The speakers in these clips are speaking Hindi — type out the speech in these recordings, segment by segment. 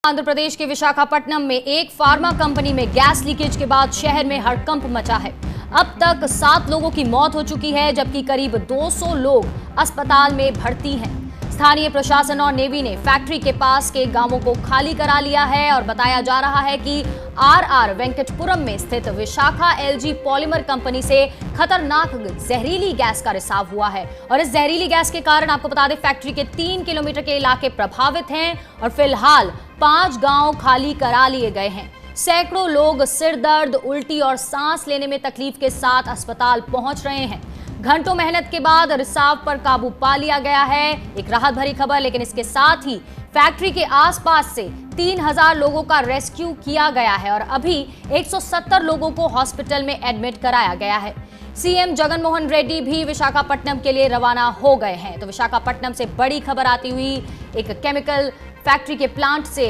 आंध्र प्रदेश के विशाखापट्टनम में एक फार्मा कंपनी में गैस लीकेज के बाद शहर में हड़कंप मचा है। अब तक 7 लोगों की मौत हो चुकी है, जबकि करीब 200 लोग अस्पताल में भर्ती हैं। स्थानीय प्रशासन और नेवी ने फैक्ट्री के पास के गांवों को खाली करा लिया है और बताया जा रहा है कि आर वेंकटपुरम में स्थित विशाखा एलजी पॉलीमर कंपनी से खतरनाक जहरीली गैस का रिसाव हुआ है। और इस जहरीली गैस के कारण आपको बता दें, फैक्ट्री के 3 किलोमीटर के इलाके प्रभावित हैं और फिलहाल 5 गांव खाली करा लिए गए हैं। सैकड़ों लोग सिर दर्द, उल्टी और सांस लेने में तकलीफ के साथ अस्पताल पहुंच रहे हैं। घंटों मेहनत के बाद रिसाव पर काबू पा लिया गया है। एक राहत भरी खबर, लेकिन इसके साथ ही फैक्ट्री के आसपास से 3000 लोगों का रेस्क्यू किया गया है और अभी 170 लोगों को हॉस्पिटल में एडमिट कराया गया है। सीएम जगन मोहन रेड्डी भी विशाखापट्टनम के लिए रवाना हो गए हैं। तो विशाखापट्टनम से बड़ी खबर आती हुई, एक केमिकल फैक्ट्री के प्लांट से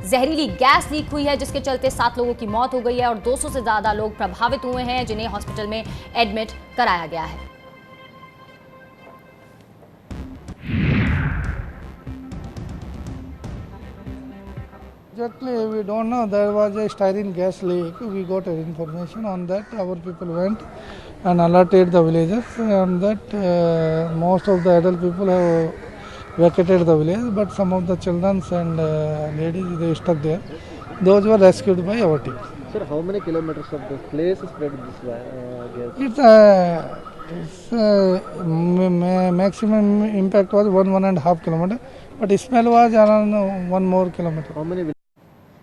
जहरीली गैस लीक हुई है, जिसके चलते 7 लोगों की मौत हो गई है और 200 से ज्यादा लोग प्रभावित हुए हैं, जिन्हें हॉस्पिटल में एडमिट कराया गया है। Exactly, we don't know. There was a styrene gas leak. We got information on that. Our people went and alerted the villagers, and that most of the adult people have vacated the village, but some of the children and ladies, they stuck there. Those were rescued by our team. Sir, how many kilometers of the place is spread this gas? It's maximum impact was 1.5 kilometer, but smell was around 1 more kilometer. How many?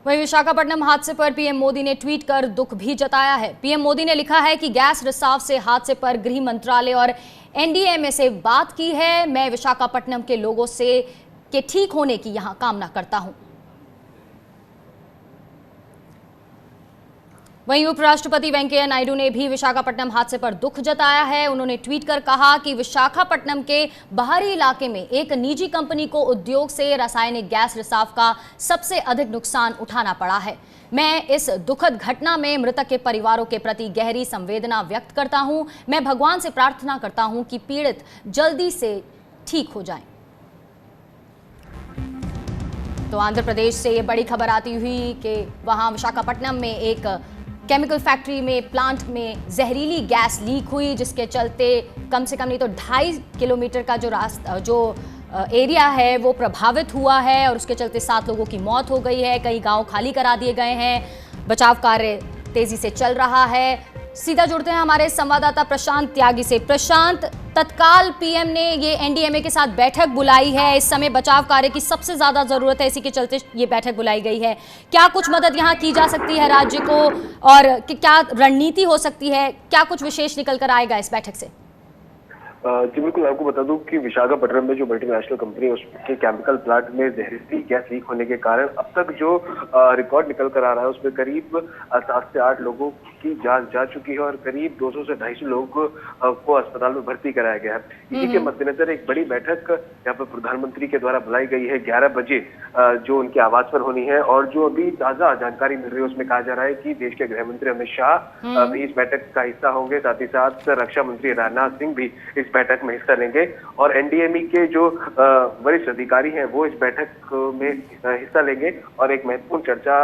वहीं विशाखापट्टनम हादसे पर पीएम मोदी ने ट्वीट कर दुख भी जताया है। पीएम मोदी ने लिखा है कि गैस रिसाव से हादसे पर गृह मंत्रालय और एनडीएमए से बात की है। मैं विशाखापट्टनम के लोगों से के ठीक होने की यहां कामना करता हूं। वहीं उपराष्ट्रपति वेंकैया नायडू ने भी विशाखापट्टनम हादसे पर दुख जताया है। उन्होंने ट्वीट कर कहा कि विशाखापट्टनम के बाहरी इलाके में एक निजी कंपनी को उद्योग से रासायनिक गैस रिसाव का सबसे अधिक नुकसान उठाना पड़ा है। मैं इस दुखद घटना में मृतक के परिवारों के प्रति गहरी संवेदना व्यक्त करता हूं। मैं भगवान से प्रार्थना करता हूं कि पीड़ित जल्दी से ठीक हो जाएं। तो आंध्र प्रदेश से ये बड़ी खबर आती हुई कि वहां विशाखापट्टनम में एक केमिकल फैक्ट्री में प्लांट में जहरीली गैस लीक हुई, जिसके चलते कम से कम नहीं तो 2.5 किलोमीटर का जो एरिया है वो प्रभावित हुआ है और उसके चलते 7 लोगों की मौत हो गई है। कई गांव खाली करा दिए गए हैं। बचाव कार्य तेजी से चल रहा है। सीधा जुड़ते हैं हमारे संवाददाता प्रशांत त्यागी से। प्रशांत, तत्काल पीएम ने ये एनडीएमए के साथ बैठक बुलाई है। इस समय बचाव कार्य की सबसे ज्यादा जरूरत है, इसी के चलते ये बैठक बुलाई गई है। क्या कुछ मदद यहाँ की जा सकती है राज्य को और क्या रणनीति हो सकती है? क्या कुछ विशेष निकल कर आएगा इस बैठक से? जी बिल्कुल, आपको बता दूं कि विशाखापट्टनम में जो मल्टीनेशनल कंपनी है उसके केमिकल प्लांट में जहरीली गैस लीक होने के कारण अब तक जो रिकॉर्ड निकल कर आ रहा है उसमें करीब 7 से 8 लोगों की जान जा चुकी है और करीब 200 से 250 लोगों को अस्पताल में भर्ती कराया गया है। इसी के मद्देनजर एक बड़ी बैठक यहाँ पर प्रधानमंत्री के द्वारा बुलाई गई है 11 बजे, जो उनके आवास पर होनी है। और जो अभी ताजा जानकारी मिल रही है उसमें कहा जा रहा है कि देश के गृह मंत्री अमित शाह भी इस बैठक का हिस्सा होंगे, साथ ही साथ रक्षा मंत्री राजनाथ सिंह भी इस बैठक में हिस्सा लेंगे और एनडीएमए के जो वरिष्ठ अधिकारी हैं वो इस बैठक में हिस्सा लेंगे और एक महत्वपूर्ण चर्चा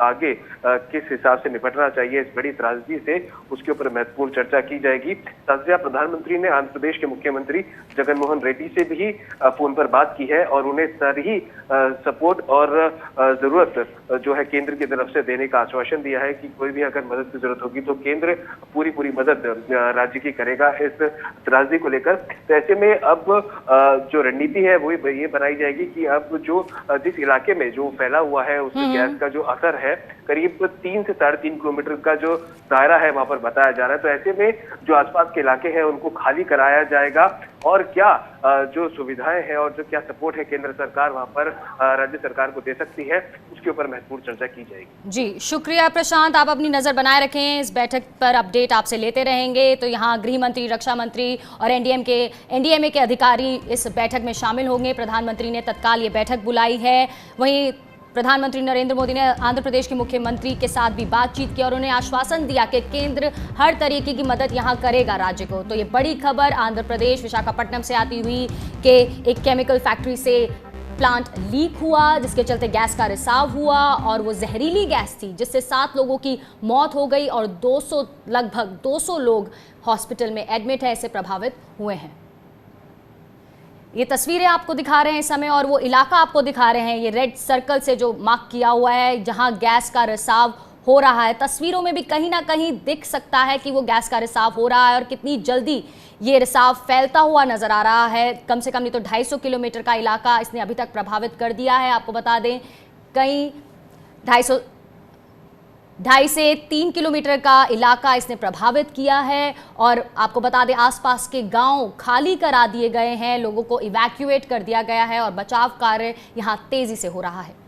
आगे किस हिसाब से निपटना चाहिए इस बड़ी त्रासदी से, उसके ऊपर महत्वपूर्ण चर्चा की जाएगी। ताजा प्रधानमंत्री ने आंध्र प्रदेश के मुख्यमंत्री जगन मोहन रेड्डी से भी फोन पर बात की है और उन्हें सारी सपोर्ट और जरूरत जो है केंद्र की तरफ से देने का आश्वासन दिया है कि कोई भी अगर मदद की जरूरत होगी तो केंद्र पूरी मदद राज्य की करेगा इस त्रासदी को लेकर। तो ऐसे में अब जो रणनीति है वो ये बनाई जाएगी कि अब जो जिस इलाके में जो फैला हुआ है उस गैस का जो असर है करीब 3 से 3.5 किलोमीटर का जो दायरा है वहां पर बताया जा रहा है। तो ऐसे में जो आसपास के इलाके हैं उनको खाली कराया जाएगा और क्या जो सुविधाएं हैं और जो क्या सपोर्ट है केंद्र सरकार वहां पर राज्य सरकार को दे सकती है, उसके ऊपर महत्वपूर्ण चर्चा की जाएगी। जी शुक्रिया प्रशांत, आप अपनी नजर बनाए रखें। इस बैठक पर अपडेट आपसे लेते रहेंगे। तो यहाँ गृह मंत्री, रक्षा मंत्री और एनडीएमए के अधिकारी इस बैठक में शामिल होंगे। प्रधानमंत्री ने तत्काल ये बैठक बुलाई है। वहीं प्रधानमंत्री नरेंद्र मोदी ने आंध्र प्रदेश के मुख्यमंत्री के साथ भी बातचीत की और उन्हें आश्वासन दिया कि केंद्र हर तरीके की मदद यहां करेगा राज्य को। तो ये बड़ी खबर आंध्र प्रदेश विशाखापट्टनम से आती हुई कि एक केमिकल फैक्ट्री से प्लांट लीक हुआ, जिसके चलते गैस का रिसाव हुआ और वो जहरीली गैस थी जिससे 7 लोगों की मौत हो गई और लगभग 200 लोग हॉस्पिटल में एडमिट है, इससे प्रभावित हुए हैं। ये तस्वीरें आपको दिखा रहे हैं इस समय और वो इलाका आपको दिखा रहे हैं, ये रेड सर्कल से जो मार्क किया हुआ है जहां गैस का रिसाव हो रहा है। तस्वीरों में भी कहीं ना कहीं दिख सकता है कि वो गैस का रिसाव हो रहा है और कितनी जल्दी ये रिसाव फैलता हुआ नजर आ रहा है। कम से कम नहीं तो 250 किलोमीटर का इलाका इसने अभी तक प्रभावित कर दिया है। आपको बता दें कहीं 2.5 से 3 किलोमीटर का इलाका इसने प्रभावित किया है और आपको बता दें आसपास के गांव खाली करा दिए गए हैं, लोगों को इवैक्यूएट कर दिया गया है और बचाव कार्य यहां तेजी से हो रहा है।